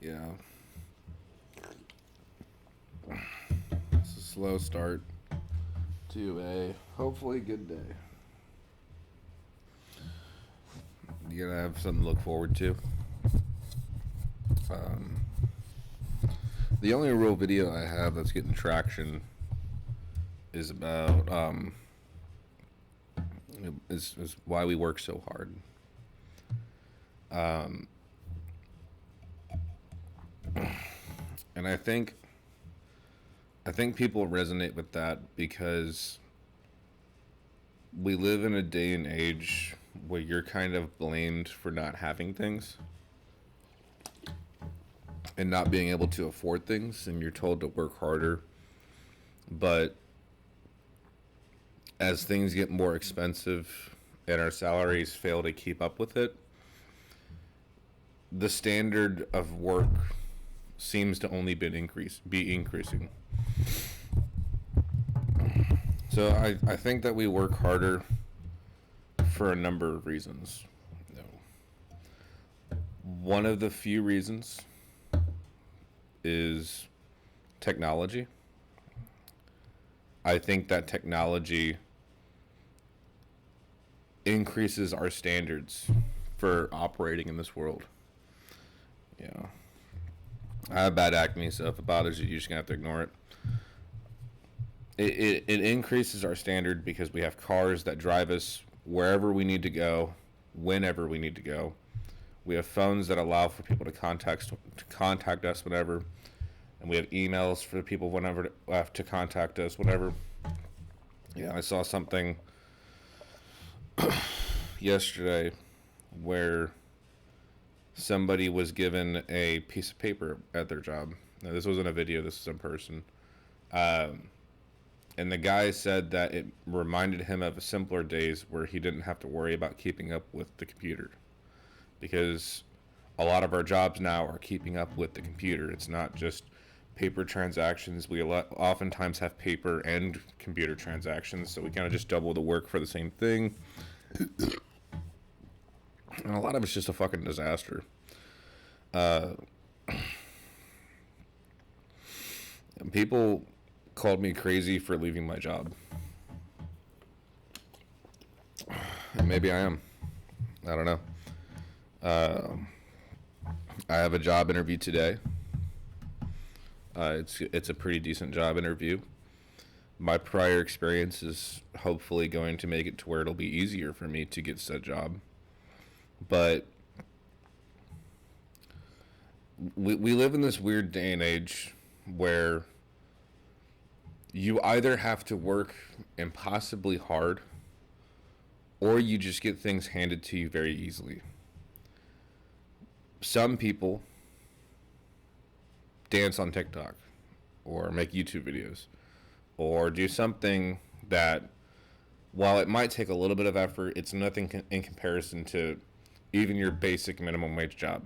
Yeah. It's a slow start to a hopefully good day. You're gonna have something to look forward to. Um, the only real video I have that's getting traction is about is why we work so hard. And I think people resonate with that because we live in a day and age where you're kind of blamed for not having things and not being able to afford things, and you're told to work harder. But as things get more expensive and our salaries fail to keep up with it, the standard of work seems to only be increasing. So I think that we work harder for a number of reasons. One of the few reasons is technology. I think that technology increases our standards for operating in this world. Yeah. I have bad acne, so if it bothers you, you're just gonna have to ignore it. It increases our standard because we have cars that drive us wherever we need to go, whenever we need to go. We have phones that allow for people to contact us whenever, and we have emails for people whenever to contact us, whatever. Yeah, I saw something yesterday where somebody was given a piece of paper at their job. Now, this wasn't a video, this was in person. And the guy said that it reminded him of simpler days where he didn't have to worry about keeping up with the computer. Because a lot of our jobs now are keeping up with the computer. It's not just paper transactions. We oftentimes have paper and computer transactions, so we kind of just double the work for the same thing. And a lot of it's just a fucking disaster. And people called me crazy for leaving my job. And maybe I am. I don't know. I have a job interview today. It's a pretty decent job interview. My prior experience is hopefully going to make it to where it'll be easier for me to get said job. But we live in this weird day and age where you either have to work impossibly hard or you just get things handed to you very easily. Some people dance on TikTok or make YouTube videos or do something that, while it might take a little bit of effort, it's nothing in comparison to even your basic minimum wage job.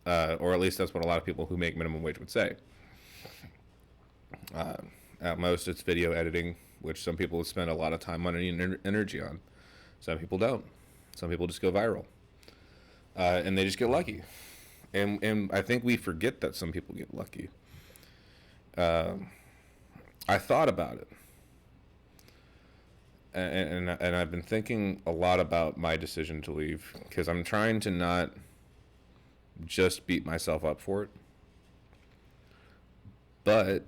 Or at least that's what a lot of people who make minimum wage would say. At most, it's video editing, which some people spend a lot of time, money, and energy on. Some people don't. Some people just go viral. And they just get lucky. And I think we forget that some people get lucky. I thought about it. And I've been thinking a lot about my decision to leave because I'm trying to not just beat myself up for it. But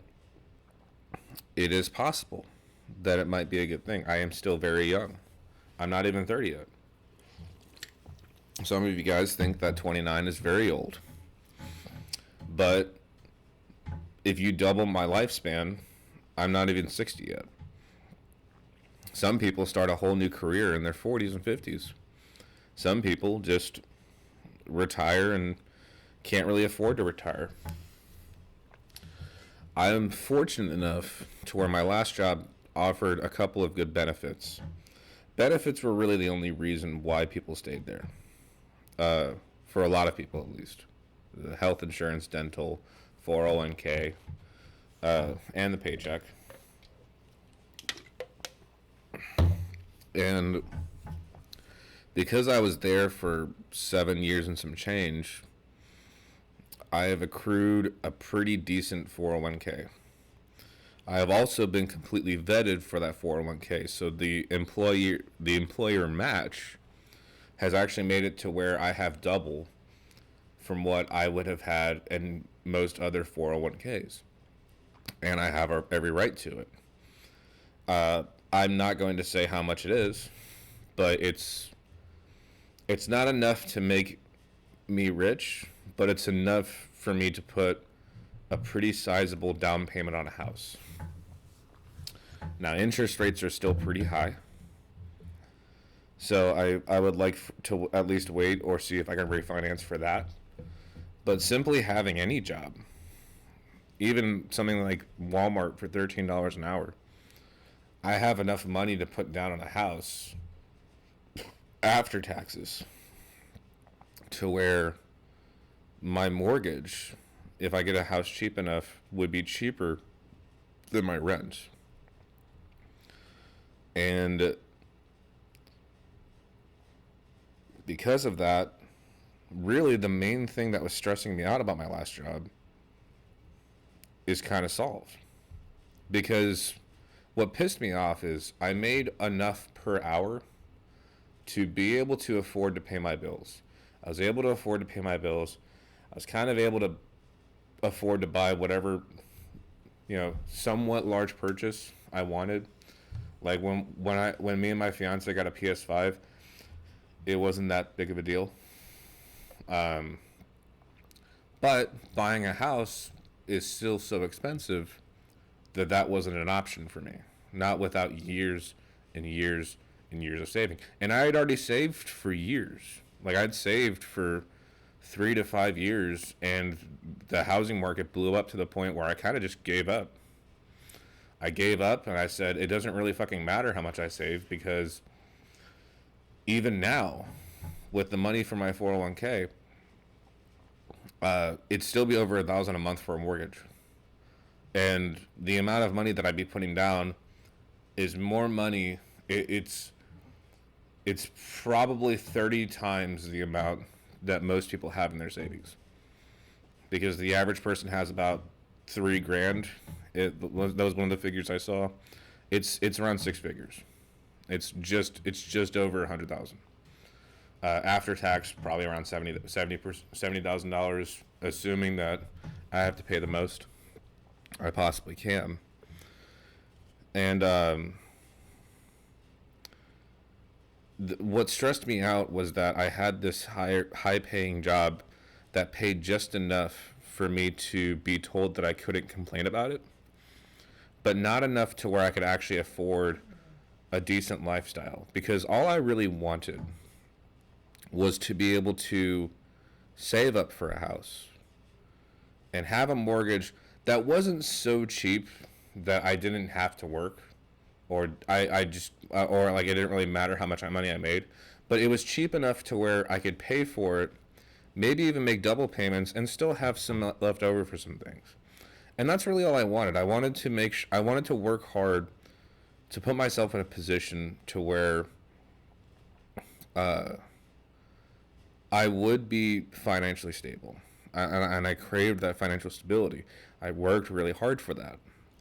it is possible that it might be a good thing. I am still very young. I'm not even 30 yet. Some of you guys think that 29 is very old. But if you double my lifespan, I'm not even 60 yet. Some people start a whole new career in their 40s and 50s. Some people just retire and can't really afford to retire. I am fortunate enough to where my last job offered a couple of good benefits. Benefits were really the only reason why people stayed there. For a lot of people, at least. The health insurance, dental, 401k, and the paycheck. And because I was there for 7 years and some change, I have accrued a pretty decent 401k. I have also been completely vetted for that 401k. So the employer match has actually made it to where I have double from what I would have had in most other 401ks. And I have every right to it. I'm not going to say how much it is, but it's not enough to make me rich, but it's enough for me to put a pretty sizable down payment on a house. Now, interest rates are still pretty high. So I would like to at least wait or see if I can refinance for that. But simply having any job, even something like Walmart for $13 an hour, I have enough money to put down on a house after taxes to where my mortgage, if I get a house cheap enough, would be cheaper than my rent. And because of that, really the main thing that was stressing me out about my last job is kind of solved. Because what pissed me off is I made enough per hour to be able to afford to pay my bills. I was able to afford to pay my bills. I was kind of able to afford to buy whatever, somewhat large purchase I wanted. Like when me and my fiance got a PS5, it wasn't that big of a deal. But buying a house is still so expensive that wasn't an option for me. Not without years and years and years of saving. And I had already saved for years. Like I'd saved for 3 to 5 years, and the housing market blew up to the point where I kind of just gave up. I gave up and I said, it doesn't really fucking matter how much I save, because even now, with the money from my 401k, it'd still be over $1,000 a month for a mortgage. And the amount of money that I'd be putting down is more money. It's probably 30 times the amount that most people have in their savings. Because the average person has about $3,000. That was one of the figures I saw. It's around 6 figures. It's just over 100,000. After tax, probably around $70,000, assuming that I have to pay the most I possibly can. And what stressed me out was that I had this high paying job that paid just enough for me to be told that I couldn't complain about it, but not enough to where I could actually afford a decent lifestyle. Because all I really wanted was to be able to save up for a house and have a mortgage that wasn't so cheap that I didn't have to work, or I just or like it didn't really matter how much money I made, but it was cheap enough to where I could pay for it, maybe even make double payments, and still have some left over for some things. And that's really all I wanted. I wanted to work hard to put myself in a position to where I would be financially stable. And I craved that financial stability. I worked really hard for that.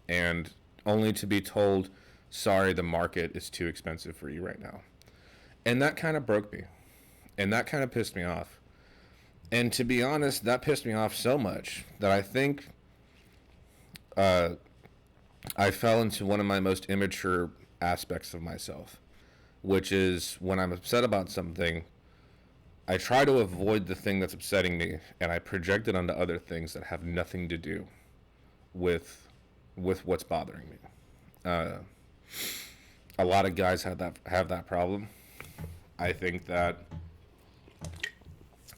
And only to be told, sorry, the market is too expensive for you right now. And that kind of broke me. And that kind of pissed me off. And to be honest, that pissed me off so much that I think I fell into one of my most immature aspects of myself, which is when I'm upset about something, I try to avoid the thing that's upsetting me, and I project it onto other things that have nothing to do with what's bothering me. A lot of guys have that problem. I think that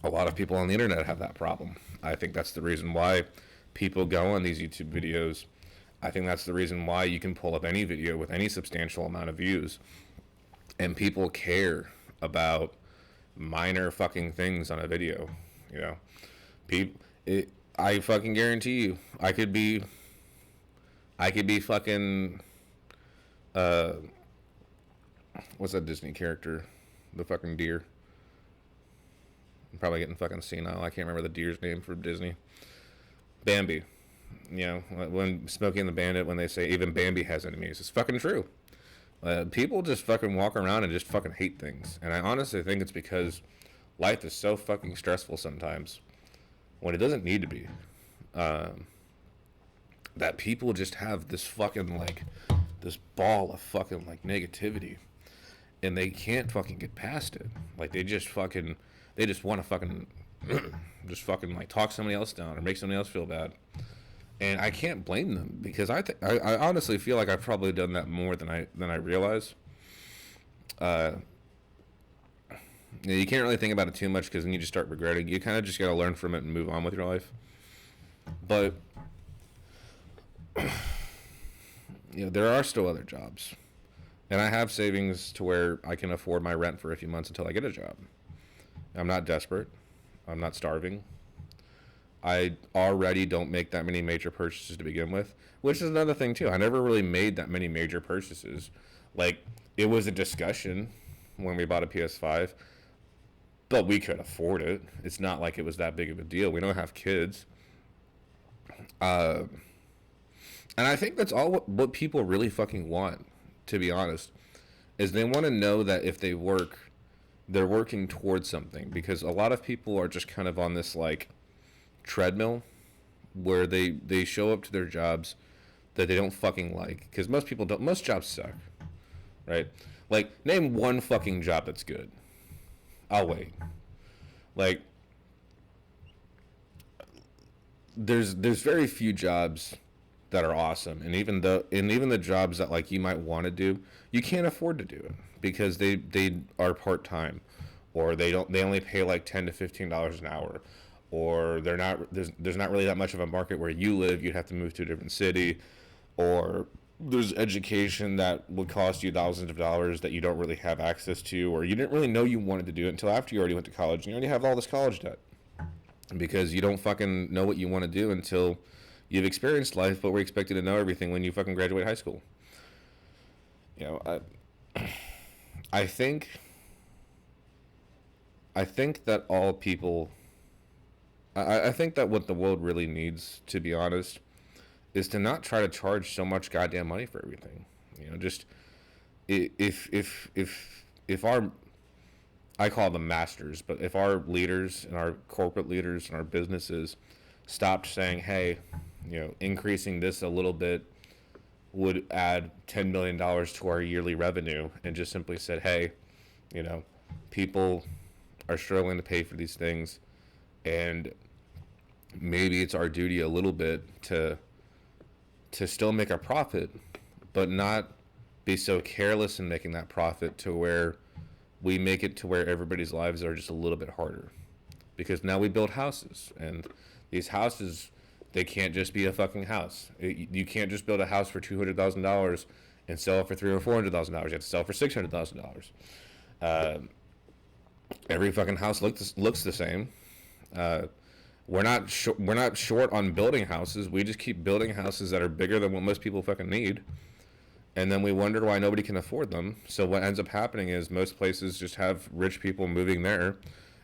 a lot of people on the internet have that problem. I think that's the reason why people go on these YouTube videos. I think that's the reason why you can pull up any video with any substantial amount of views, and people care about minor fucking things on a video. I fucking guarantee you, I could be fucking what's that Disney character, the fucking deer, probably getting fucking senile. I can't remember the deer's name from Disney. Bambi. You know, when Smokey and the Bandit, when they say even Bambi has enemies, it's fucking true. People just fucking walk around and just fucking hate things. And I honestly think it's because life is so fucking stressful sometimes when it doesn't need to be. That people just have this fucking, like, this ball of fucking, like, negativity. And they can't fucking get past it. Like, they just want to fucking, just fucking, like, talk somebody else down or make somebody else feel bad. And I can't blame them, because I honestly feel like I've probably done that more than I realize. You can't really think about it too much, because then you just start regretting. You kind of just got to learn from it and move on with your life. But there are still other jobs, and I have savings to where I can afford my rent for a few months until I get a job. I'm not desperate. I'm not starving. I already don't make that many major purchases to begin with, which is another thing too. I never really made that many major purchases. Like, it was a discussion when we bought a PS5, but we could afford it. It's not like it was that big of a deal. We don't have kids. And I think that's all what people really fucking want, to be honest, is they want to know that if they work, they're working towards something. Because a lot of people are just kind of on this, like, treadmill where they show up to their jobs that they don't fucking like, because most jobs suck, right? Like, name one fucking job that's good. I'll wait. Like, there's very few jobs that are awesome, and even the jobs that, like, you might want to do, you can't afford to do it because they are part-time, or they only pay like $10 to $15 an hour, or there's not really that much of a market where you live. You'd have to move to a different city, or there's education that would cost you thousands of dollars that you don't really have access to, or you didn't really know you wanted to do it until after you already went to college and you already have all this college debt because you don't fucking know what you want to do until you've experienced life. But we're expected to know everything when you fucking graduate high school. I think that all people, I think that what the world really needs, to be honest, is to not try to charge so much goddamn money for everything. Just if our, I call them masters, but if our leaders and our corporate leaders and our businesses stopped saying, hey, increasing this a little bit would add $10 million to our yearly revenue, and just simply said, hey, people are struggling to pay for these things, and maybe it's our duty a little bit to still make a profit, but not be so careless in making that profit to where we make it to where everybody's lives are just a little bit harder. Because now we build houses, and these houses, they can't just be a fucking house. You can't just build a house for $200,000 and sell it for $300,000 or $400,000. You have to sell it for $600,000. Every fucking house looks the same. We're not short on building houses. We just keep building houses that are bigger than what most people fucking need, and then we wonder why nobody can afford them. So what ends up happening is most places just have rich people moving there,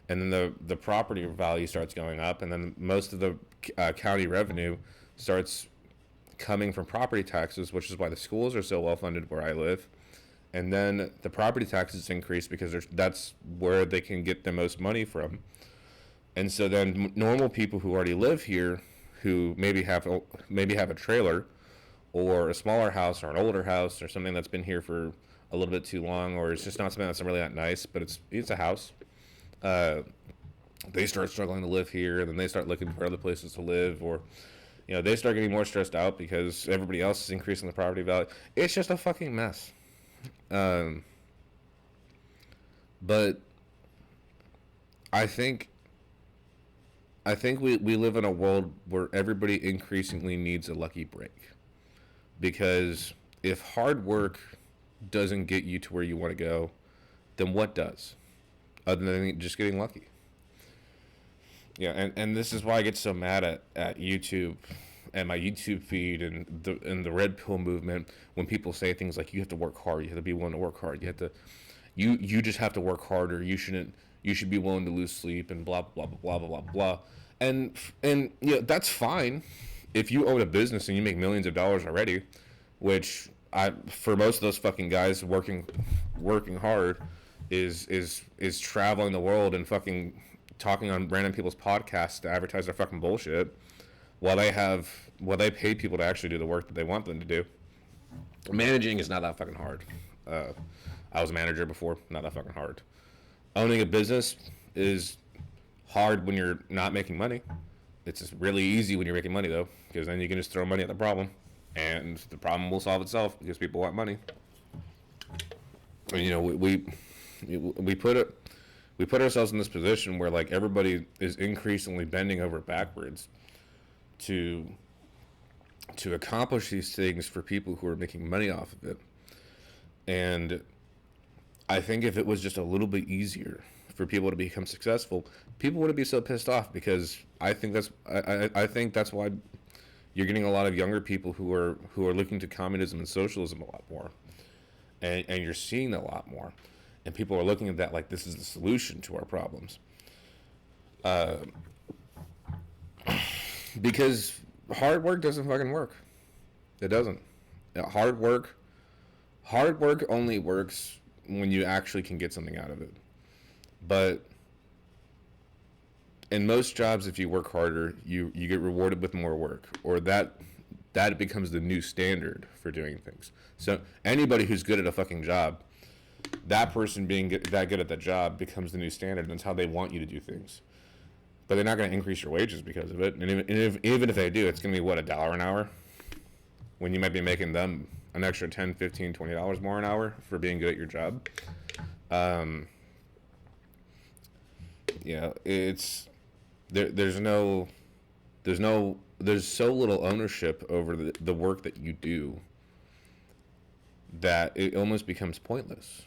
and then the property value starts going up, and then most of the county revenue starts coming from property taxes, which is why the schools are so well funded where I live. And then the property taxes increase because that's where they can get the most money from. And so then normal people who already live here, who maybe have a trailer or a smaller house or an older house or something that's been here for a little bit too long, or it's just not something that's really that nice, but it's a house. They start struggling to live here, and then they start looking for other places to live, or they start getting more stressed out because everybody else is increasing the property value. It's just a fucking mess. But I think we live in a world where everybody increasingly needs a lucky break. Because if hard work doesn't get you to where you want to go, then what does? Other than just getting lucky. Yeah, and this is why I get so mad at YouTube and my YouTube feed and the Red Pill movement when people say things like, you have to work hard, you have to be willing to work hard, you just have to work harder, you shouldn't you should be willing to lose sleep and blah blah blah blah blah blah blah. And that's fine if you own a business and you make millions of dollars already, which I for most of those fucking guys working hard is traveling the world and fucking talking on random people's podcasts to advertise their fucking bullshit while they pay people to actually do the work that they want them to do. Managing is not that fucking hard. I was a manager before, not that fucking hard. Owning a business is hard when you're not making money. It's just really easy when you're making money though, because then you can just throw money at the problem, and the problem will solve itself because people want money. And, we put ourselves in this position where like everybody is increasingly bending over backwards to accomplish these things for people who are making money off of it. And I think if it was just a little bit easier for people to become successful, people wouldn't be so pissed off, because I think that's why you're getting a lot of younger people who are looking to communism and socialism a lot more. And you're seeing that a lot more. And people are looking at that like this is the solution to our problems. Because hard work doesn't fucking work. It doesn't. Hard work only works when you actually can get something out of it. But in most jobs, if you work harder, you get rewarded with more work, or that becomes the new standard for doing things. So anybody who's good at a fucking job, that person being that good at that job becomes the new standard, and that's how they want you to do things. But they're not going to increase your wages because of it. And even if they do, it's going to be, what, $1 an hour? When you might be making them an extra $10, $15, $20 more an hour for being good at your job. It's there's so little ownership over the work that you do that it almost becomes pointless.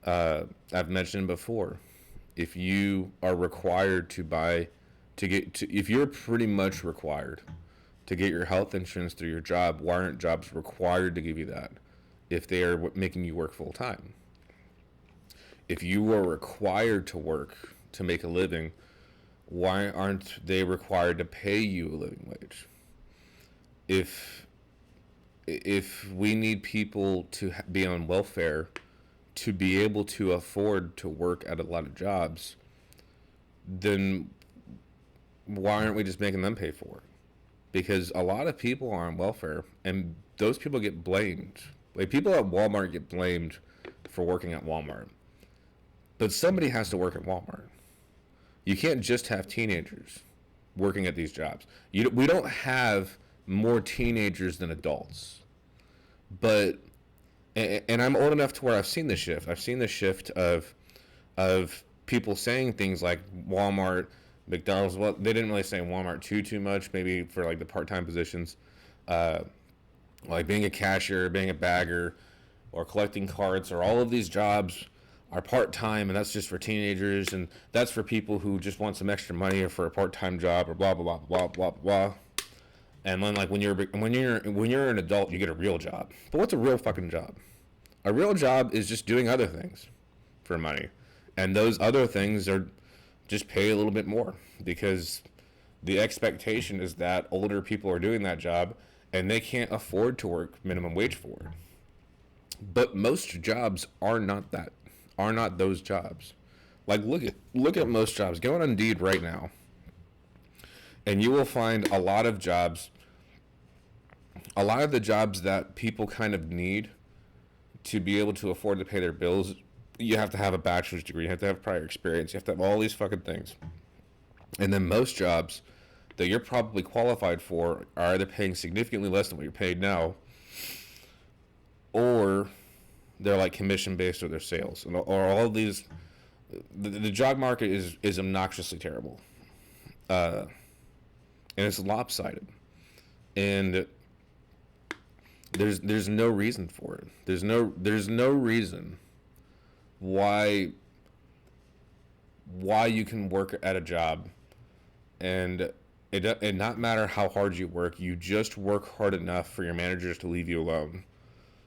I've mentioned before, if you are required if you're pretty much required to get your health insurance through your job, why aren't jobs required to give you that if they are making you work full time? If you are required to work to make a living, why aren't they required to pay you a living wage? If we need people to be on welfare to be able to afford to work at a lot of jobs, then why aren't we just making them pay for it? Because a lot of people are on welfare, and those people get blamed. Like, people at Walmart get blamed for working at Walmart. But somebody has to work at Walmart. You can't just have teenagers working at these jobs. We don't have more teenagers than adults. But, and I'm old enough to where I've seen the shift. I've seen the shift of people saying things like Walmart, McDonald's. Well, they didn't really say Walmart too much, maybe for like the part-time positions. Like being a cashier, being a bagger, or collecting carts, or all of these jobs are part-time, and that's just for teenagers, and that's for people who just want some extra money or for a part-time job, or blah blah blah blah blah blah. And then, like, when you're an adult, you get a real job. But what's a real fucking job? A real job is just doing other things for money, and those other things are just pay a little bit more, because the expectation is that older people are doing that job and they can't afford to work minimum wage for it. But most jobs are not those jobs. Like, look at most jobs. Go on Indeed right now, and you will find a lot of the jobs that people kind of need to be able to afford to pay their bills. You have to have a bachelor's degree, you have to have prior experience, you have to have all these fucking things. And then most jobs that you're probably qualified for are either paying significantly less than what you're paid now, or they're like commission based, or they're sales, or all of these. The job market is obnoxiously terrible, and it's lopsided, and there's no reason for it. There's no reason why you can work at a job and it not matter how hard you work, you just work hard enough for your managers to leave you alone.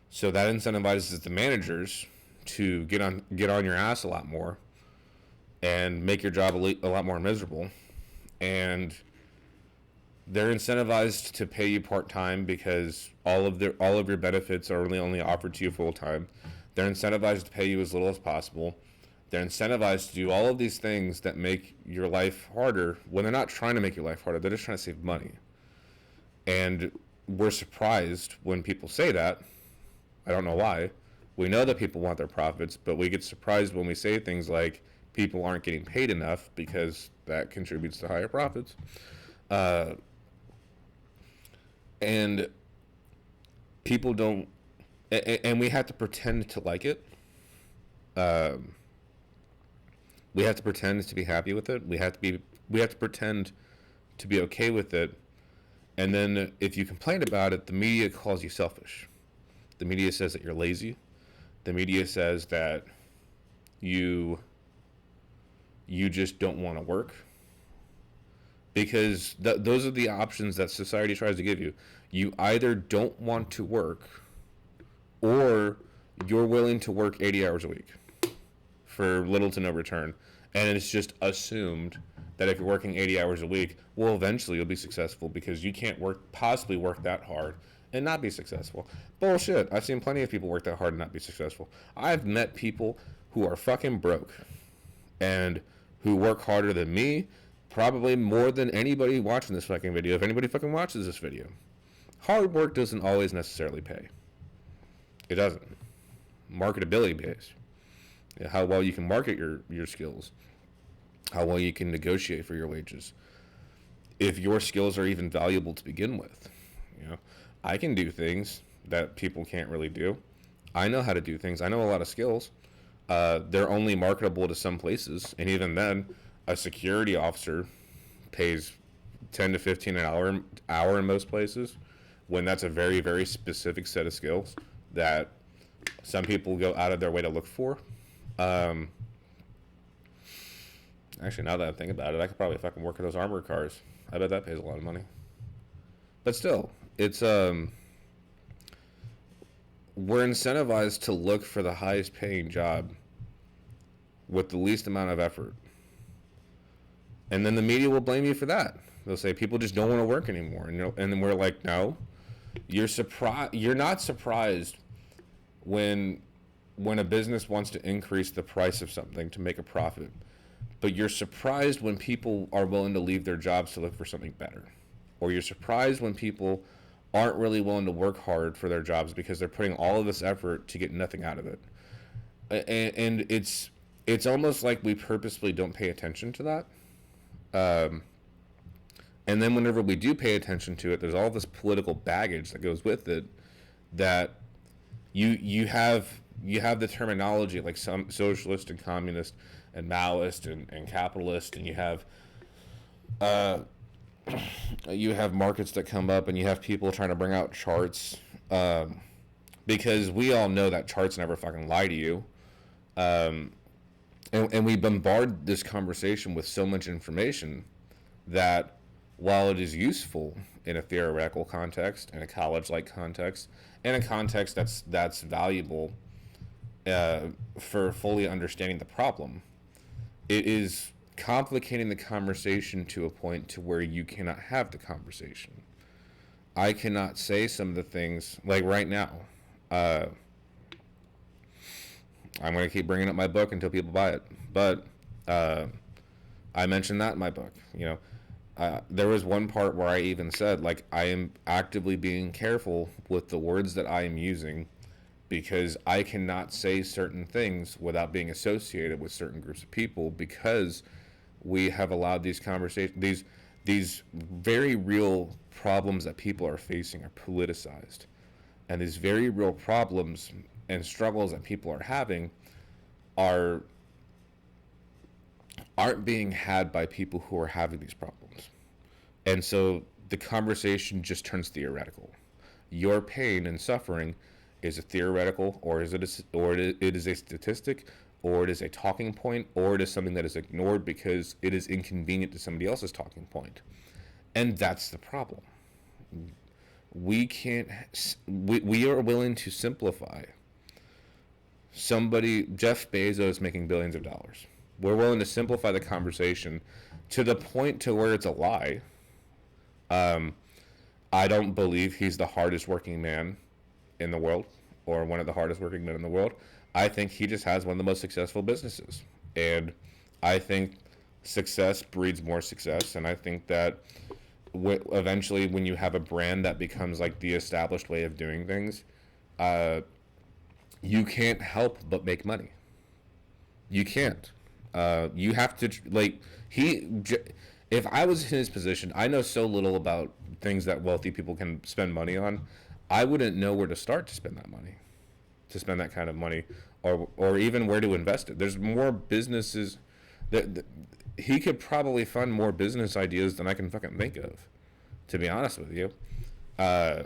So that incentivizes the managers to get on your ass a lot more and make your job a lot more miserable. And they're incentivized to pay you part-time because all of your benefits are really only offered to you full-time. They're incentivized to pay you as little as possible. They're incentivized to do all of these things that make your life harder when they're not trying to make your life harder. They're just trying to save money. And we're surprised when people say that. I don't know why. We know that people want their profits, but we get surprised when we say things like people aren't getting paid enough because that contributes to higher profits. And people don't, and we have to pretend to like it. We have to pretend to be happy with it. We have to pretend to be okay with it. And then if you complain about it, the media calls you selfish. The media says that you're lazy. The media says that you just don't want to work. Because those are the options that society tries to give you. You either don't want to work or you're willing to work 80 hours a week for little to no return. And it's just assumed that if you're working 80 hours a week, well, eventually you'll be successful because you can't possibly work that hard and not be successful. Bullshit. I've seen plenty of people work that hard and not be successful. I've met people who are fucking broke and who work harder than me, probably more than anybody watching this fucking video, if anybody fucking watches this video. Hard work doesn't always necessarily pay. It doesn't. Marketability pays. How well you can market your skills. How well you can negotiate for your wages. If your skills are even valuable to begin with. I can do things that people can't really do. I know how to do things. I know a lot of skills. They're only marketable to some places. And even then, a security officer pays $10 to $15 an hour in most places, when that's a very, very specific set of skills that some people go out of their way to look for. Actually, now that I think about it, I could probably fucking work at those armored cars. I bet that pays a lot of money. But still, it's we're incentivized to look for the highest paying job with the least amount of effort. And then the media will blame you for that. They'll say people just don't want to work anymore. And then we're like, no. You're not surprised when a business wants to increase the price of something to make a profit. But you're surprised when people are willing to leave their jobs to look for something better. Or you're surprised when people aren't really willing to work hard for their jobs because they're putting all of this effort to get nothing out of it. And it's almost like we purposely don't pay attention to that. And then whenever we do pay attention to it, there's all this political baggage that goes with it that you have the terminology like some socialist and communist and Maoist and capitalist, and you have markets that come up, and you have people trying to bring out charts, because we all know that charts never fucking lie to you. And we bombard this conversation with so much information that while it is useful in a theoretical context, in a college-like context, in a context that's valuable for fully understanding the problem, it is complicating the conversation to a point to where you cannot have the conversation. I cannot say some of the things, like right now, I'm going to keep bringing up my book until people buy it. But I mentioned that in my book. There was one part where I even said, like, I am actively being careful with the words that I am using because I cannot say certain things without being associated with certain groups of people, because we have allowed these conversations, these very real problems that people are facing are politicized. And these very real problems and struggles that people are having aren't being had by people who are having these problems. And so the conversation just turns theoretical. Your pain and suffering is a theoretical, or it is a statistic, or it is a talking point, or it is something that is ignored because it is inconvenient to somebody else's talking point. And that's the problem. We are willing to simplify Jeff Bezos making billions of dollars. We're willing to simplify the conversation to the point to where it's a lie. Um, I don't believe he's the hardest working man in the world or one of the hardest working men in the world. I think he just has one of the most successful businesses. And I think success breeds more success. And I think that eventually, when you have a brand that becomes like the established way of doing things, uh, you can't help but make money. You can't. You have to like he. If I was in his position, I know so little about things that wealthy people can spend money on. I wouldn't know where to start to spend that money, to spend that kind of money, or even where to invest it. There's more businesses that he could probably fund more business ideas than I can fucking think of, to be honest with you. Uh,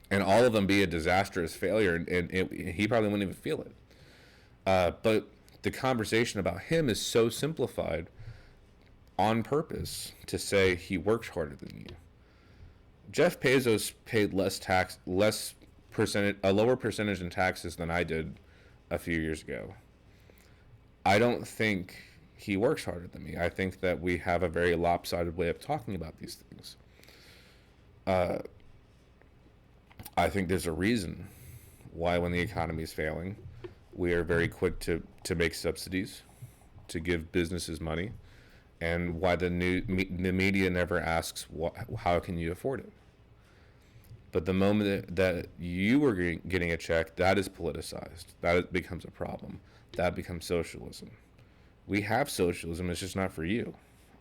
and all of them be a disastrous failure, and he probably wouldn't even feel it. But the conversation about him is so simplified on purpose to say he works harder than you. Jeff Bezos paid less percentage, a lower percentage in taxes than I did a few years ago. I don't think he works harder than me. I think that we have a very lopsided way of talking about these things. Uh, I think there's a reason why, when the economy is failing, we are very quick to make subsidies, to give businesses money, and why the media never asks how can you afford it. But the moment that you are getting a check, that is politicized. That becomes a problem. That becomes socialism. We have socialism. It's just not for you.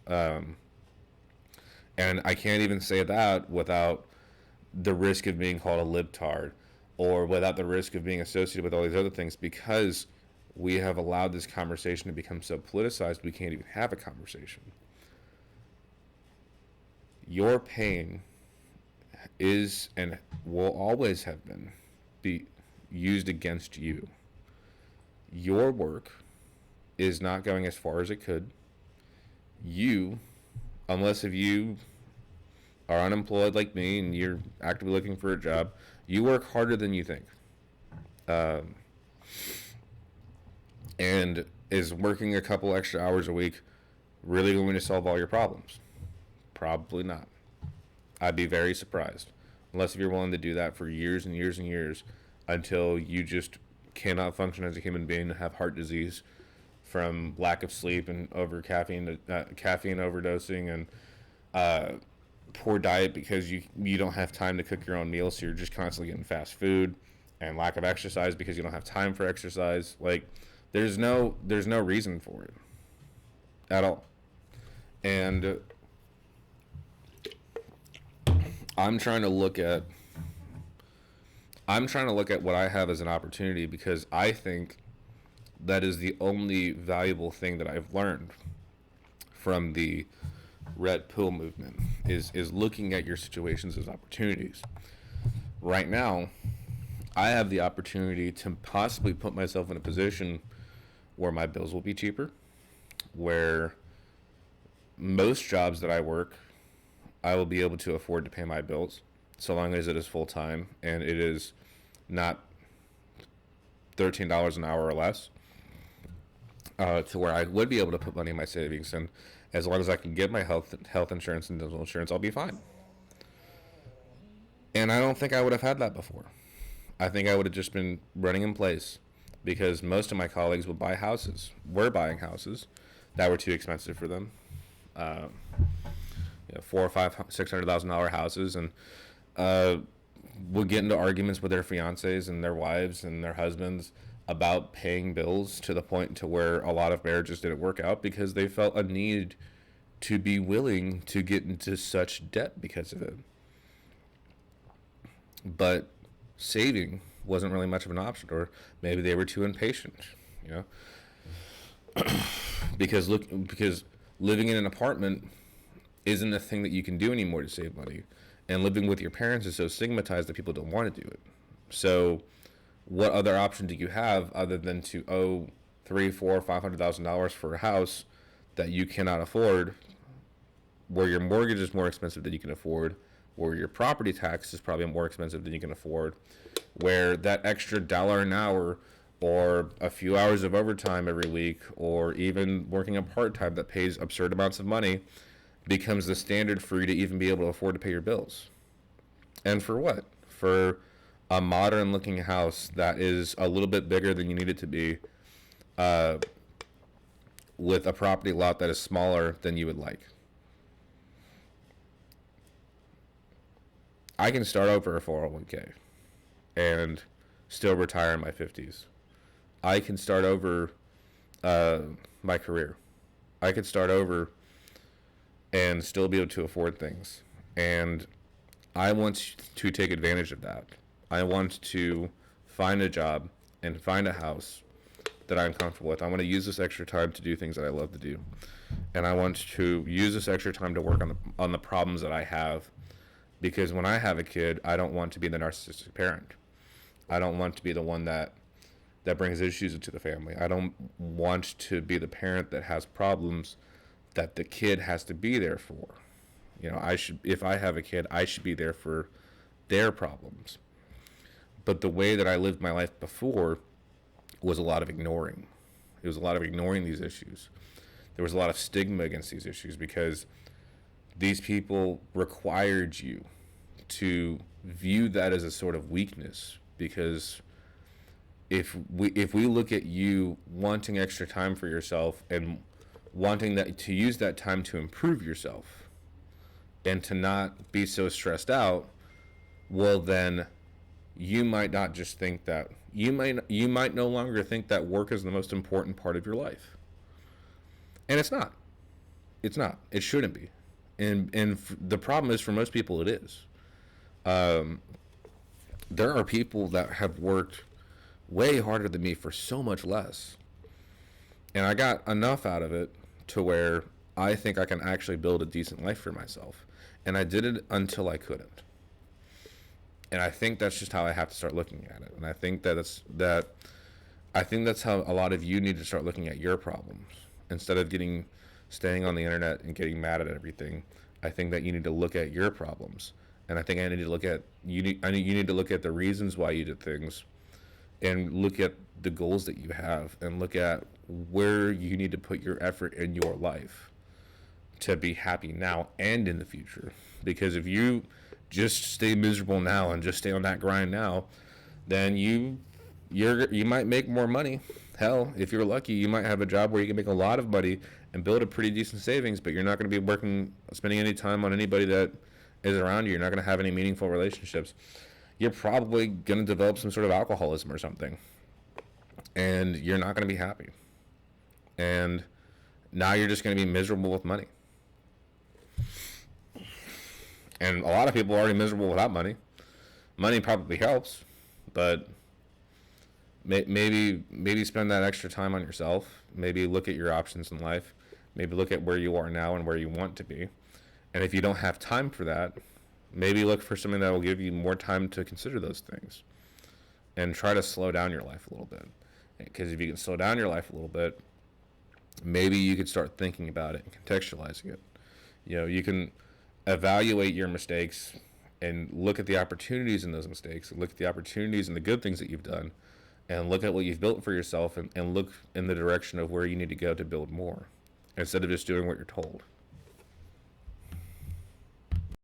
Um, and I can't even say that without the risk of being called a libtard, or without the risk of being associated with all these other things, because we have allowed this conversation to become so politicized we can't even have a conversation. Your pain is and will always have been be used against you. Your work is not going as far as it could. You, unless if you are unemployed like me and you're actively looking for a job, you work harder than you think. Um, and is working a couple extra hours a week really going to solve all your problems? Probably not. I'd be very surprised. Unless if you're willing to do that for years and years and years until you just cannot function as a human being, have heart disease from lack of sleep and over caffeine overdosing, and uh, poor diet because you don't have time to cook your own meals, so you're just constantly getting fast food, and lack of exercise because you don't have time for exercise. Like there's no reason for it at all. And I'm trying to look at what I have as an opportunity, because I think that is the only valuable thing that I've learned from the red pill movement is looking at your situations as opportunities. Right now, I have the opportunity to possibly put myself in a position where my bills will be cheaper, where most jobs that I work, I will be able to afford to pay my bills, so long as it is full time and it is not $13 an hour or less, to where I would be able to put money in my savings, and as long as I can get my health insurance and dental insurance, I'll be fine. And I don't think I would have had that before. I think I would have just been running in place, because most of my colleagues were buying houses that were too expensive for them. Um, $4 or $600,000 houses, and uh, would get into arguments with their fiancés and their wives and their husbands about paying bills, to the point to where a lot of marriages didn't work out because they felt a need to be willing to get into such debt because of it. But saving wasn't really much of an option, or maybe they were too impatient, you know, because living in an apartment isn't a thing that you can do anymore to save money, and living with your parents is so stigmatized that people don't want to do it. So what other option do you have other than to owe $3, $4, $500,000 for a house that you cannot afford, where your mortgage is more expensive than you can afford, where your property tax is probably more expensive than you can afford, where that extra dollar an hour or a few hours of overtime every week, or even working a part-time that pays absurd amounts of money becomes the standard for you to even be able to afford to pay your bills. And for what? For a modern looking house that is a little bit bigger than you need it to be, uh, with a property lot that is smaller than you would like. I can start over a 401k and still retire in my 50s. I can start over uh, my career. I could start over and still be able to afford things. And I want to take advantage of that. I want to find a job and find a house that I'm comfortable with. I want to use this extra time to do things that I love to do. And I want to use this extra time to work on the problems that I have, because when I have a kid, I don't want to be the narcissistic parent. I don't want to be the one that brings issues into the family. I don't want to be the parent that has problems that the kid has to be there for. If I have a kid, I should be there for their problems. But the way that I lived my life before was a lot of ignoring. It was a lot of ignoring these issues. There was a lot of stigma against these issues because these people required you to view that as a sort of weakness. Because if we look at you wanting extra time for yourself and wanting that to use that time to improve yourself and to not be so stressed out, well then you might not just think that you might no longer think that work is the most important part of your life. And it's not. It's not. It shouldn't be. And the problem is, for most people it is. There are people that have worked way harder than me for so much less. And I got enough out of it to where I think I can actually build a decent life for myself. And I did it until I couldn't. And I think that's just how I have to start looking at it. And I think I think that's how a lot of you need to start looking at your problems. Instead of staying on the internet and getting mad at everything, I think that you need to look at your problems. And I think I need to look at you need to look at the reasons why you did things, and look at the goals that you have, and look at where you need to put your effort in your life to be happy now and in the future. Because if you just stay miserable now and just stay on that grind now, then you might make more money. Hell, if you're lucky, you might have a job where you can make a lot of money and build a pretty decent savings, but you're not going to be spending any time on anybody that is around you. You're not going to have any meaningful relationships. You're probably going to develop some sort of alcoholism or something, and you're not going to be happy. And now you're just going to be miserable with money. And a lot of people are already miserable without money. Money probably helps, but maybe spend that extra time on yourself. Maybe look at your options in life. Maybe look at where you are now and where you want to be. And if you don't have time for that, maybe look for something that will give you more time to consider those things. And try to slow down your life a little bit. Because if you can slow down your life a little bit, maybe you could start thinking about it and contextualizing it. You can evaluate your mistakes and look at the opportunities in those mistakes, and look at the opportunities and the good things that you've done, and look at what you've built for yourself, and look in the direction of where you need to go to build more, instead of just doing what you're told.